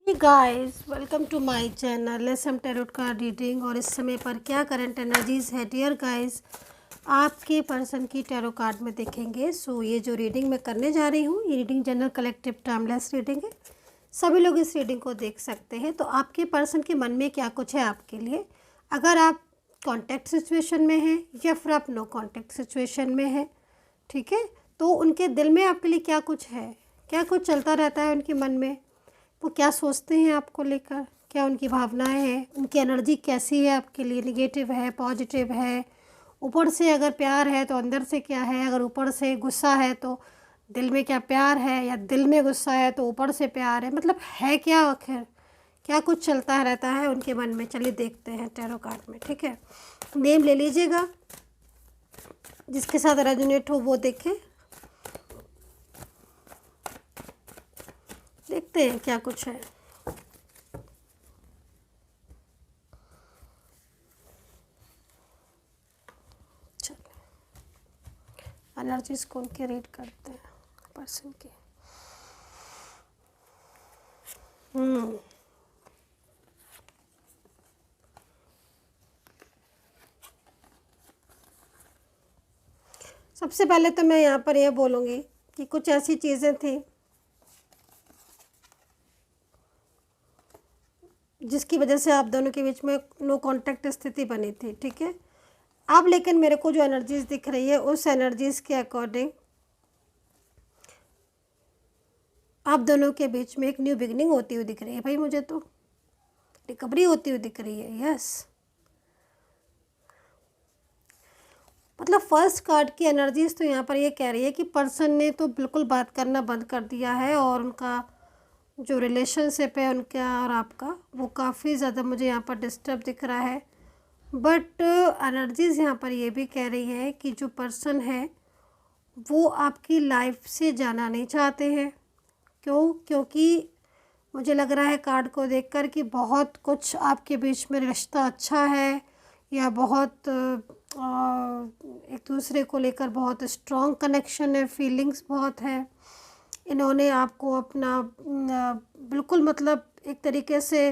Hey guys, welcome to my channel let's हम tarot card reading. और इस समय पर क्या करंट एनर्जीज है डियर गाइस, आपके पर्सन की टैरो कार्ड में देखेंगे। ये जो रीडिंग मैं करने जा रही हूँ, ये reading general collective timeless reading है। सभी लोग इस रीडिंग को देख सकते हैं। तो आपके पर्सन के मन में क्या कुछ है आपके लिए, अगर आप कॉन्टैक्ट सिचुएशन में हैं या फिर आप नो कॉन्टैक्ट सिचुएशन में हैं, ठीक है। तो उनके दिल में आपके लिए क्या कुछ है, क्या कुछ चलता रहता है उनके मन में, वो क्या सोचते हैं आपको लेकर, क्या उनकी भावनाएं हैं, उनकी एनर्जी कैसी है आपके लिए, निगेटिव है पॉजिटिव है। ऊपर से अगर प्यार है तो अंदर से क्या है, अगर ऊपर से गुस्सा है तो दिल में क्या प्यार है, या दिल में गुस्सा है तो ऊपर से प्यार है, मतलब है क्या आखिर, क्या कुछ चलता रहता है उनके मन में। चलिए देखते हैं टैरो कार्ड में, ठीक है। नेम ले लीजिएगा, जिसके साथ रेजोनेट हो वो देखें। देखते हैं क्या कुछ है। एनर्जीज कौन के रीड करते हैं पर्सन की। सबसे पहले तो मैं यहाँ पर यह बोलूँगी कि कुछ ऐसी चीज़ें थी जिसकी वजह से आप दोनों के बीच में नो कांटेक्ट स्थिति बनी थी, ठीक है। अब लेकिन मेरे को जो एनर्जीज दिख रही है उस एनर्जीज के अकॉर्डिंग आप दोनों के बीच में एक न्यू बिगनिंग होती हुई दिख रही है भाई। मुझे तो रिकवरी होती हुई दिख रही है, यस। मतलब फर्स्ट कार्ड की एनर्जीज तो यहाँ पर ये कह रही है कि पर्सन ने तो बिल्कुल बात करना बंद कर दिया है, और उनका जो रिलेशनशिप है उनका और आपका, वो काफ़ी ज़्यादा मुझे यहाँ पर डिस्टर्ब दिख रहा है। बट एनर्जीज यहाँ पर ये भी कह रही है कि जो पर्सन है वो आपकी लाइफ से जाना नहीं चाहते हैं। क्योंकि मुझे लग रहा है कार्ड को देखकर कि बहुत कुछ आपके बीच में रिश्ता अच्छा है, या बहुत एक दूसरे को लेकर बहुत स्ट्रॉन्ग कनेक्शन है, फीलिंग्स बहुत है। इन्होंने आपको अपना बिल्कुल मतलब एक तरीके से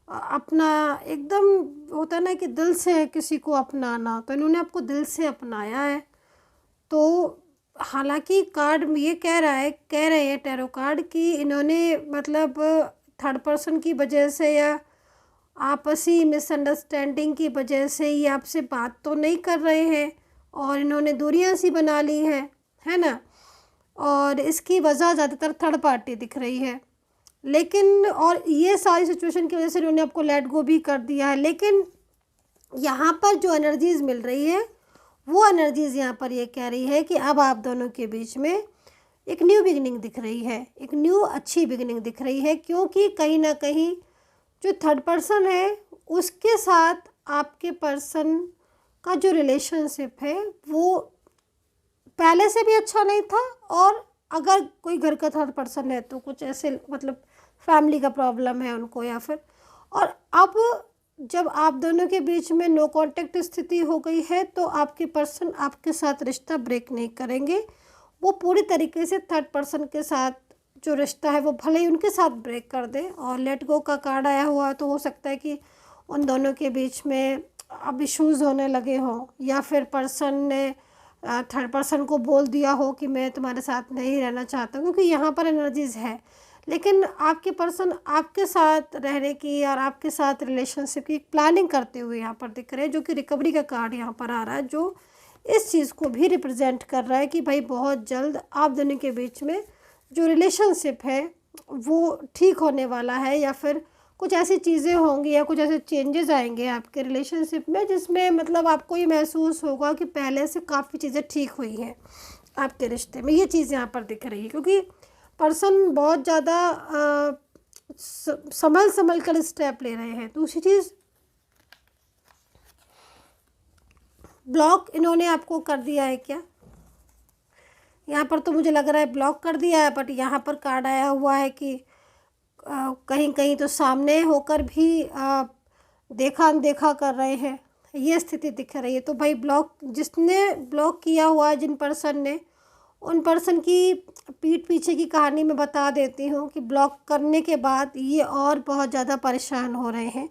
अपना एकदम होता है ना कि दिल से किसी को अपनाना, तो इन्होंने आपको दिल से अपनाया है। तो हालांकि कार्ड ये कह रहे हैं टैरो कार्ड कि इन्होंने मतलब थर्ड पर्सन की वजह से या आपसी मिसअंडरस्टैंडिंग की वजह से ये आपसे बात तो नहीं कर रहे हैं, और इन्होंने दूरियां सी बना ली हैं, है ना। और इसकी वजह ज़्यादातर थर्ड पार्टी दिख रही है। लेकिन और ये सारी सिचुएशन की वजह से इन्होंने आपको लेट गो भी कर दिया है। लेकिन यहाँ पर जो एनर्जीज़ मिल रही है वो एनर्जीज़ यहाँ पर ये कह रही है कि अब आप दोनों के बीच में एक न्यू बिगिनिंग दिख रही है, एक न्यू अच्छी बिगिनिंग दिख रही है। क्योंकि कहीं ना कहीं जो थर्ड पर्सन है उसके साथ आपके पर्सन का जो रिलेशनशिप है वो पहले से भी अच्छा नहीं था, और अगर कोई घर का थर्ड पर्सन है तो कुछ ऐसे मतलब फैमिली का प्रॉब्लम है उनको, या फिर और अब जब आप दोनों के बीच में नो कांटेक्ट स्थिति हो गई है तो आपके पर्सन आपके साथ रिश्ता ब्रेक नहीं करेंगे। वो पूरी तरीके से थर्ड पर्सन के साथ जो रिश्ता है वो भले ही उनके साथ ब्रेक कर दें। और लेट गो का कार्ड आया हुआ है तो हो सकता है कि उन दोनों के बीच में अब इश्यूज़ होने लगे हों, या फिर पर्सन ने थर्ड पर्सन को बोल दिया हो कि मैं तुम्हारे साथ नहीं रहना चाहता, क्योंकि यहाँ पर एनर्जीज़ है। लेकिन आपके पर्सन आपके साथ रहने की और आपके साथ रिलेशनशिप की प्लानिंग करते हुए यहाँ पर दिख रहे हैं, जो कि रिकवरी का कार्ड यहाँ पर आ रहा है, जो इस चीज़ को भी रिप्रेजेंट कर रहा है कि भाई बहुत जल्द आप दोनों के बीच में जो रिलेशनशिप है वो ठीक होने वाला है, या फिर कुछ ऐसी चीज़ें होंगी या कुछ ऐसे चेंजेस आएंगे आपके रिलेशनशिप में जिसमें मतलब आपको ये महसूस होगा कि पहले से काफ़ी चीज़ें ठीक हुई हैं आपके रिश्ते में। ये चीज़ यहाँ पर दिख रही है, क्योंकि पर्सन बहुत ज़्यादा संभल संभल कर स्टेप ले रहे हैं। दूसरी चीज़, ब्लॉक इन्होंने आपको कर दिया है क्या, यहाँ पर तो मुझे लग रहा है ब्लॉक कर दिया है। बट यहाँ पर कार्ड आया हुआ है कि कहीं कहीं तो सामने होकर भी देखा अनदेखा कर रहे हैं, ये स्थिति दिख रही है। तो भाई ब्लॉक जिसने ब्लॉक किया हुआ है, जिन पर्सन ने, उन पर्सन की पीठ पीछे की कहानी मैं बता देती हूँ कि ब्लॉक करने के बाद ये और बहुत ज़्यादा परेशान हो रहे हैं।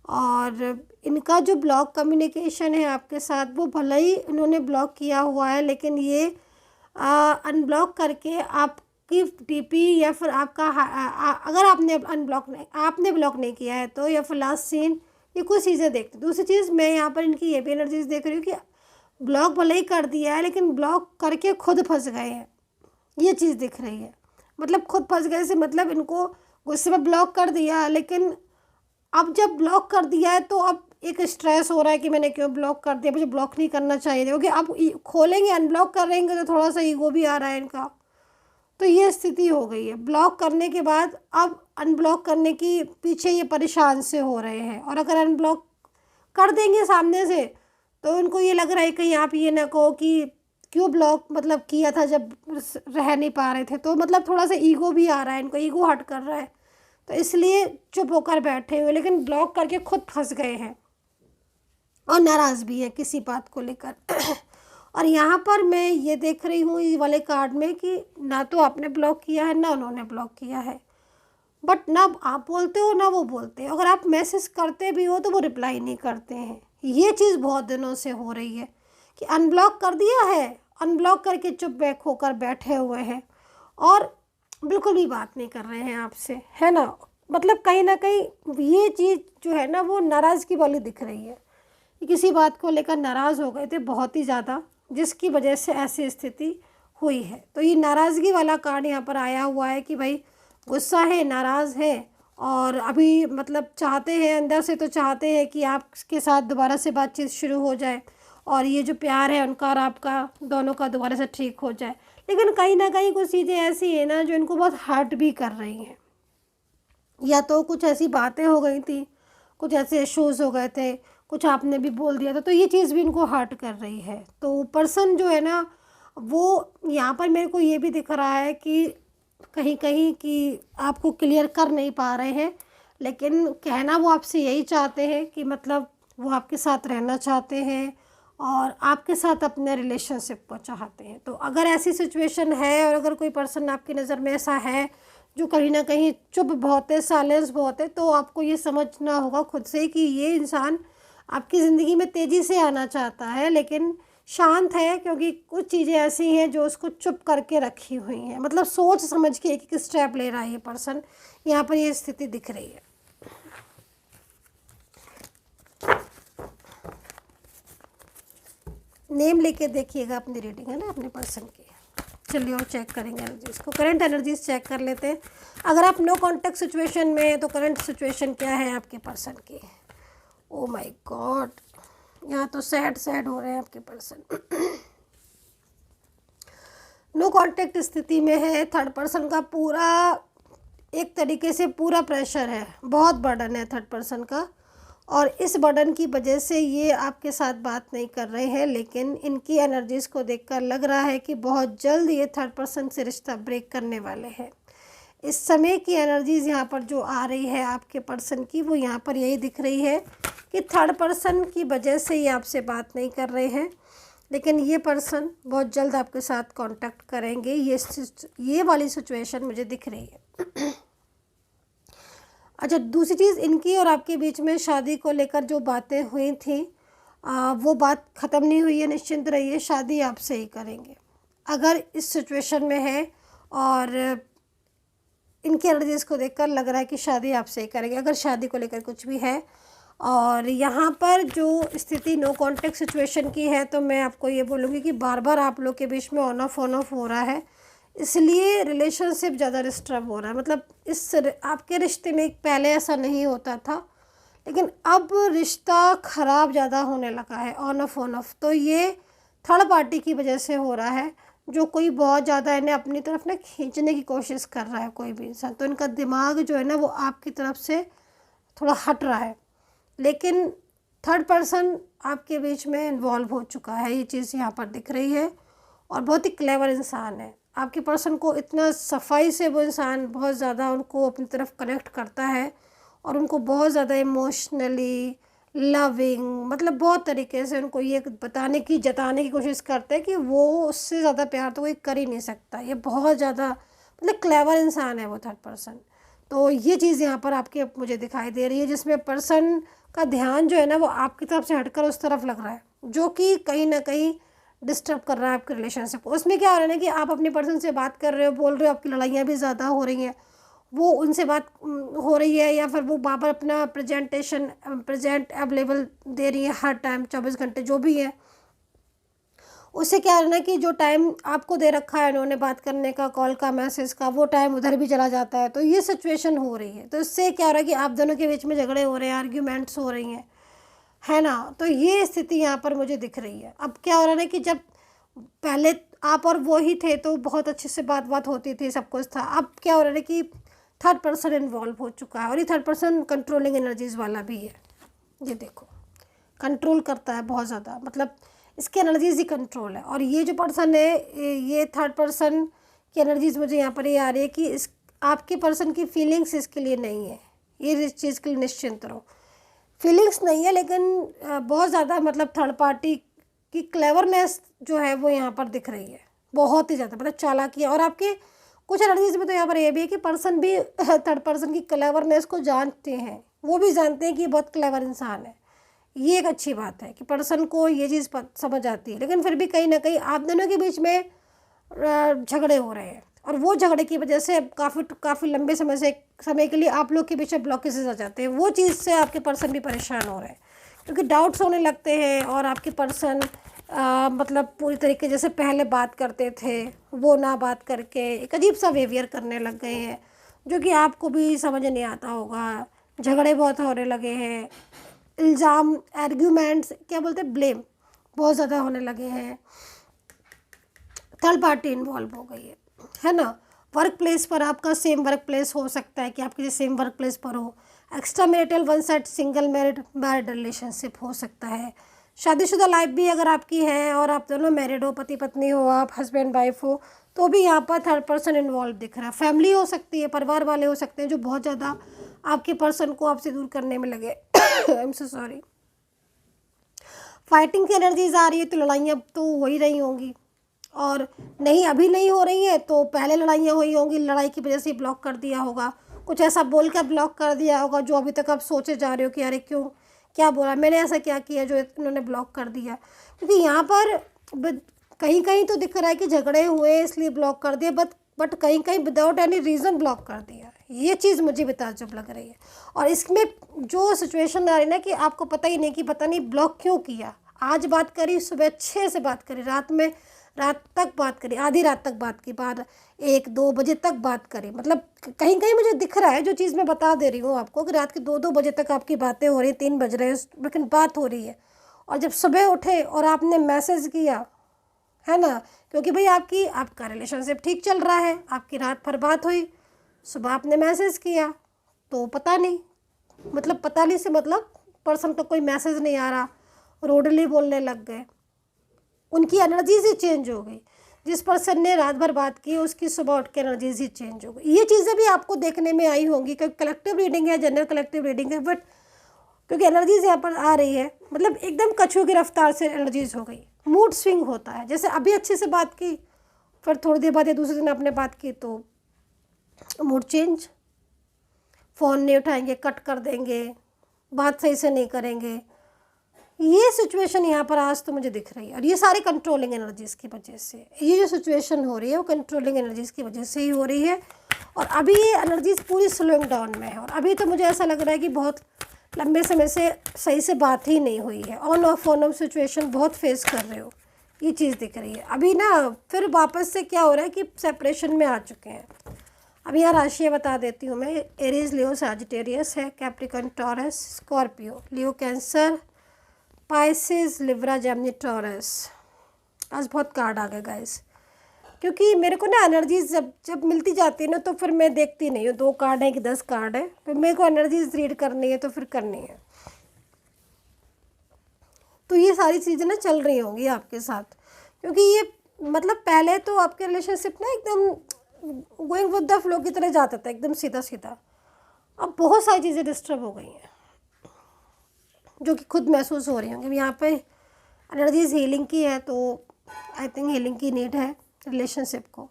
और इनका जो ब्लॉक कम्युनिकेशन है आपके साथ, वो भले ही इन्होंने ब्लॉक किया हुआ है, लेकिन ये अनब्लॉक करके आपकी डीपी या फिर आपका अगर आपने ब्लॉक नहीं किया है तो, या फिर लास्ट सीन, ये कुछ चीज़ें देखते। दूसरी चीज़ मैं यहाँ पर इनकी ये भी एनर्जीज देख रही हूँ कि ब्लॉक भले ही कर दिया है लेकिन ब्लॉक करके खुद फंस गए हैं, ये चीज़ दिख रही है। मतलब खुद फंस गए से मतलब इनको गुस्से में ब्लॉक कर दिया, लेकिन अब जब ब्लॉक कर दिया है तो अब एक स्ट्रेस हो रहा है कि मैंने क्यों ब्लॉक कर दिया, मुझे ब्लॉक नहीं करना चाहिए, क्योंकि अब खोलेंगे, अनब्लॉक करेंगे तो थोड़ा सा ईगो भी आ रहा है इनका। तो ये स्थिति हो गई है। ब्लॉक करने के बाद अब अनब्लॉक करने की पीछे ये परेशान से हो रहे हैं, और अगर अनब्लॉक कर देंगे सामने से तो उनको ये लग रहा है कहीं आप ये ना कहो कि क्यों ब्लॉक मतलब किया था जब रह नहीं पा रहे थे। तो मतलब थोड़ा सा ईगो भी आ रहा है इनको, ईगो हर्ट कर रहा है, तो इसलिए चुप होकर बैठे हुए, लेकिन ब्लॉक करके खुद फंस गए हैं और नाराज़ भी है किसी बात को लेकर। और यहाँ पर मैं ये देख रही हूँ इस वाले कार्ड में कि ना तो आपने ब्लॉक किया है ना उन्होंने ब्लॉक किया है, बट ना आप बोलते हो ना वो बोलते हैं। अगर आप मैसेज करते भी हो तो वो रिप्लाई नहीं करते हैं। ये चीज़ बहुत दिनों से हो रही है कि अनब्लॉक कर दिया है, अनब्लॉक करके चुप बैक होकर बैठे हुए हैं और बिल्कुल भी बात नहीं कर रहे हैं आपसे, है ना। मतलब कहीं ना कहीं ये चीज़ जो है ना वो नाराज़गी वाली दिख रही है कि किसी बात को लेकर नाराज़ हो गए थे बहुत ही ज़्यादा, जिसकी वजह से ऐसी स्थिति हुई है। तो ये नाराज़गी वाला कार्ड यहाँ पर आया हुआ है कि भाई गुस्सा है, नाराज़ है, और अभी मतलब चाहते हैं अंदर से, तो चाहते हैं कि आपके साथ दोबारा से बातचीत शुरू हो जाए और ये जो प्यार है उनका और आपका दोनों का दोबारा से ठीक हो जाए। लेकिन कहीं ना कहीं कुछ चीज़ें ऐसी हैं ना जो इनको बहुत हर्ट भी कर रही हैं। या तो कुछ ऐसी बातें हो गई थी, कुछ ऐसे इश्यूज़ हो गए थे, कुछ आपने भी बोल दिया था, तो ये चीज़ भी इनको हर्ट कर रही है। तो पर्सन जो है ना वो यहाँ पर मेरे को ये भी दिख रहा है कि कहीं कहीं कि आपको क्लियर कर नहीं पा रहे हैं, लेकिन कहना वो आपसे यही चाहते हैं कि मतलब वो आपके साथ रहना चाहते हैं और आपके साथ अपने रिलेशनशिप को चाहते हैं। तो अगर ऐसी सिचुएशन है और अगर कोई पर्सन आपकी नज़र में ऐसा है जो कहीं ना कहीं चुप बहुत है, साइलेंस बहुत है, तो आपको ये समझना होगा खुद से कि ये इंसान आपकी ज़िंदगी में तेज़ी से आना चाहता है लेकिन शांत है, क्योंकि कुछ चीज़ें ऐसी हैं जो उसको चुप करके रखी हुई हैं। मतलब सोच समझ के एक एक स्टेप ले रहा है ये पर्सन। यहाँ पर ये स्थिति दिख रही है। नेम लेके देखिएगा अपनी रीडिंग, है ना, अपने पर्सन की। चलिए और चेक करेंगे एनर्जीज को, करंट एनर्जीज चेक कर लेते हैं। अगर आप नो कॉन्टेक्ट सिचुएशन में हैं तो करंट सिचुएशन क्या है आपके पर्सन की। ओ माय गॉड, यहाँ तो सैड हो रहे हैं आपके पर्सन। नो कांटेक्ट स्थिति में है। थर्ड पर्सन का पूरा एक तरीके से पूरा प्रेशर है, बहुत बर्डन है थर्ड पर्सन का, और इस बर्डन की वजह से ये आपके साथ बात नहीं कर रहे हैं। लेकिन इनकी एनर्जीज़ को देखकर लग रहा है कि बहुत जल्द ये थर्ड पर्सन से रिश्ता ब्रेक करने वाले हैं। इस समय की एनर्जीज़ यहाँ पर जो आ रही है आपके पर्सन की, वो यहाँ पर यही दिख रही है कि थर्ड पर्सन की वजह से ये आपसे बात नहीं कर रहे हैं, लेकिन ये पर्सन बहुत जल्द आपके साथ कांटेक्ट करेंगे। ये वाली सिचुएशन मुझे दिख रही है। अच्छा, दूसरी चीज़, इनकी और आपके बीच में शादी को लेकर जो बातें हुई थी वो बात ख़त्म नहीं हुई है। निश्चिंत रहिए, शादी आपसे ही करेंगे अगर इस सिचुएशन में है, और इनकी एनर्जीज़ को देखकर लग रहा है कि शादी आपसे ही करेंगे अगर शादी को लेकर कुछ भी है। और यहाँ पर जो स्थिति नो कांटेक्ट सिचुएशन की है, तो मैं आपको ये बोलूँगी कि बार बार आप लोग के बीच में ऑन ऑफ हो रहा है, इसलिए रिलेशनशिप ज़्यादा डिस्टर्ब हो रहा है। मतलब इस आपके रिश्ते में पहले ऐसा नहीं होता था, लेकिन अब रिश्ता ख़राब ज़्यादा होने लगा है, ऑन ऑफ। तो ये थर्ड पार्टी की वजह से हो रहा है, जो कोई बहुत ज़्यादा इन्हें अपनी तरफ ना खींचने की कोशिश कर रहा है कोई भी इंसान। तो इनका दिमाग जो है ना वो आपकी तरफ से थोड़ा हट रहा है, लेकिन थर्ड पर्सन आपके बीच में इन्वॉल्व हो चुका है, ये चीज़ यहाँ पर दिख रही है। और बहुत ही क्लेवर इंसान है आपके पर्सन को, इतना सफाई से वो इंसान बहुत ज़्यादा उनको अपनी तरफ कनेक्ट करता है और उनको बहुत ज़्यादा इमोशनली लविंग, मतलब बहुत तरीके से उनको ये बताने की जताने की कोशिश करते हैं कि वो उससे ज़्यादा प्यार तो कोई कर ही नहीं सकता। ये बहुत ज़्यादा मतलब क्लेवर इंसान है वो थर्ड पर्सन। तो ये चीज़ यहाँ पर आपके मुझे दिखाई दे रही है, जिसमें पर्सन का ध्यान जो है ना वो आपकी तरफ से हटकर उस तरफ लग रहा है, जो कि कहीं ना कहीं डिस्टर्ब कर रहा है आपके रिलेशनशिप को। उसमें क्या हो रहा है ना कि आप अपने पर्सन से बात कर रहे हो, बोल रहे हो, आपकी लड़ाइयाँ भी ज़्यादा हो रही हैं, वो उनसे बात हो रही है, या फिर वो बार बार अपना प्रेजेंट अवेलेबल दे रही है हर टाइम 24 घंटे जो भी है। उससे क्या है ना कि जो टाइम आपको दे रखा है उन्होंने बात करने का, कॉल का, मैसेज का, वो टाइम उधर भी चला जाता है। तो ये सिचुएशन हो रही है। तो इससे क्या हो रहा है कि आप दोनों के बीच में झगड़े हो रहे हैं, आर्ग्यूमेंट्स हो रही हैं, है ना। तो ये स्थिति यहाँ पर मुझे दिख रही है। अब क्या हो रहा है ना कि जब पहले आप और वो ही थे तो बहुत अच्छे से बात होती थी, सब कुछ था। अब क्या हो रहा है कि थर्ड पर्सन इन्वॉल्व हो चुका है, और ये थर्ड पर्सन कंट्रोलिंग एनर्जीज वाला भी है। ये देखो, कंट्रोल करता है बहुत ज़्यादा, मतलब इसकी एनर्जीज ही कंट्रोल है। और ये जो पर्सन है, ये थर्ड पर्सन की एनर्जीज मुझे यहाँ पर ये आ रही है कि इस आपके पर्सन की फीलिंग्स इसके लिए नहीं है। ये इस चीज़ के लिए निश्चिंत रहो, फीलिंग्स नहीं है, लेकिन बहुत ज़्यादा मतलब थर्ड पार्टी की क्लेवरनेस जो है वो यहाँ पर दिख रही है, बहुत ही ज़्यादा, मतलब चालाकी है। और आपके कुछ एनर्जीज में तो यहाँ पर ये भी है कि पर्सन भी थर्ड पर्सन की क्लेवरनेस को जानते हैं, वो भी जानते हैं कि बहुत क्लेवर इंसान है। ये एक अच्छी बात है कि पर्सन को ये चीज़ समझ आती है। लेकिन फिर भी कहीं ना कहीं आप दोनों के बीच में झगड़े हो रहे हैं, और वो झगड़े की वजह से काफ़ी लंबे समय के लिए आप लोग के पीछे ब्लॉकेजेस आ जाते हैं। वो चीज़ से आपके पर्सन भी परेशान हो रहे हैं, क्योंकि डाउट्स होने लगते हैं, और आपके पर्सन मतलब पूरी तरीके जैसे पहले बात करते थे वो ना बात करके एक अजीब सा बिहेवियर करने लग गए हैं, जो कि आपको भी समझ नहीं आता होगा। झगड़े बहुत होने लगे हैं, इल्ज़ाम, आर्ग्यूमेंट्स, क्या बोलते हैं, ब्लेम बहुत ज़्यादा होने लगे हैं, थर्ड पार्टी इन्वॉल्व हो गई है ना। वर्क प्लेस पर आपका सेम वर्क प्लेस हो सकता है कि आप किसी सेम वर्क प्लेस पर हो। Extra marital one side single married relationship हो सकता है। शादीशुदा लाइफ भी अगर आपकी है और आप दोनों मैरिड हो, पति पत्नी हो, आप हस्बैंड वाइफ हो, तो भी यहाँ पर थर्ड पर्सन इन्वॉल्व दिख रहा है। फैमिली हो सकती है, परिवार वाले हो सकते हैं जो बहुत ज़्यादा आपके पर्सन को आपसे दूर करने में लगे। I am so sorry. Fighting की एनर्जीज आ रही है, तो लड़ाइयाँ तो हो ही रही होंगी, और नहीं अभी नहीं हो रही है तो पहले लड़ाइयाँ हुई होंगी, लड़ाई की वजह से ब्लॉक कर दिया होगा, कुछ ऐसा बोल कर ब्लॉक कर दिया होगा जो अभी तक आप सोचे जा रहे हो कि अरे क्यों, क्या बोला मैंने, ऐसा क्या किया जो इन्होंने ब्लॉक कर दिया। क्योंकि यहाँ पर कहीं कहीं तो दिख रहा है कि झगड़े हुए इसलिए ब्लॉक कर दिया, बट कहीं कहीं विदाउट एनी रीज़न ब्लॉक कर दिया। ये चीज़ मुझे भी ताज्जुब लग रही है। और इसमें जो सिचुएशन आ रही है ना कि आपको पता ही नहीं कि पता नहीं ब्लॉक क्यों किया। आज बात करी, सुबह 6 से बात करी, रात तक बात करी, आधी रात तक बात की, बाद 1-2 बजे तक बात करी। मतलब कहीं कहीं मुझे दिख रहा है, जो चीज़ मैं बता दे रही हूँ आपको, कि रात के 2-2 बजे तक आपकी बातें हो रही, 3 बज रहे हैं लेकिन बात हो रही है। और जब सुबह उठे और आपने मैसेज किया, है ना, क्योंकि भाई आपका रिलेशनशिप ठीक चल रहा है, आपकी रात भर बात हुई, सुबह आपने मैसेज किया, तो पता नहीं, मतलब पता नहीं से मतलब पर्सन का कोई मैसेज नहीं आ रहा, रोडली बोलने लग गए, उनकी एनर्जीज ही चेंज हो गई। जिस पर्सन ने रात भर बात की उसकी सुबह उठ के एनर्जीज ही चेंज हो गई। ये चीज़ें भी आपको देखने में आई होंगी, क्योंकि कलेक्टिव रीडिंग है, जनरल कलेक्टिव रीडिंग है, बट क्योंकि एनर्जीज यहाँ पर आ रही है, मतलब एकदम कछुए की रफ्तार से एनर्जीज हो गई। मूड स्विंग होता है, जैसे अभी अच्छे से बात की, फिर थोड़ी देर बाद या दूसरे दिन आपने बात की तो मूड चेंज, फ़ोन नहीं उठाएंगे, कट कर देंगे, बात सही से नहीं करेंगे। ये सिचुएशन यहाँ पर आज तो मुझे दिख रही है, और ये सारी कंट्रोलिंग एनर्जीज़ की वजह से ये जो सिचुएशन हो रही है वो कंट्रोलिंग एनर्जीज़ की वजह से ही हो रही है। और अभी ये एनर्जीज़ पूरी स्लोइंग डाउन में है, और अभी तो मुझे ऐसा लग रहा है कि बहुत लंबे समय से सही से बात ही नहीं हुई है, ऑन ऑफ सिचुएशन बहुत फेस कर रहे हो, ये चीज़ दिख रही है। अभी ना फिर वापस से क्या हो रहा है कि सेपरेशन में आ चुके हैं। अब यहाँ राशियाँ बता देती हूँ मैं, एरीज, लियो, सैजिटेरियस है, Capricorn, Taurus, Scorpio, Leo, Cancer, Pisces, Libra, Gemini, Taurus. आज बहुत कार्ड आ गए गाइस, क्योंकि मेरे को ना एनर्जीज जब मिलती जाती है ना तो फिर मैं देखती नहीं हूँ 2 कार्ड है कि 10 कार्ड है, तो मेरे को एनर्जीज रीड करनी है तो फिर करनी है। तो ये सारी चीज़ें ना चल रही होंगी आपके साथ, क्योंकि ये मतलब पहले तो आपके रिलेशनशिप ना एकदम गोइंग विद द फ्लो की तरह जाता था, एकदम सीधा सीधा। अब बहुत सारी चीज़ें डिस्टर्ब हो गई हैं, जो कि खुद महसूस हो रही होंगी। यहाँ पे एनर्जीज हीलिंग की है, तो आई थिंक हीलिंग की नीड है रिलेशनशिप को।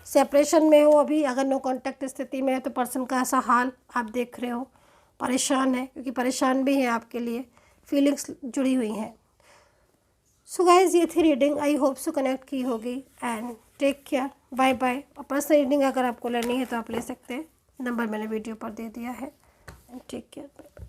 सेपरेशन में हो अभी, अगर नो कांटेक्ट स्थिति में है तो पर्सन का ऐसा हाल आप देख रहे हो, परेशान है, क्योंकि परेशान भी है आपके लिए, फीलिंग्स जुड़ी हुई हैं। सो गाइज, ये थी reading, I hope so connect की होगी। And take care, bye bye. Personal reading अगर आपको लेनी है तो आप ले सकते हैं, नंबर मैंने वीडियो पर दे दिया है। And take care, bye bye.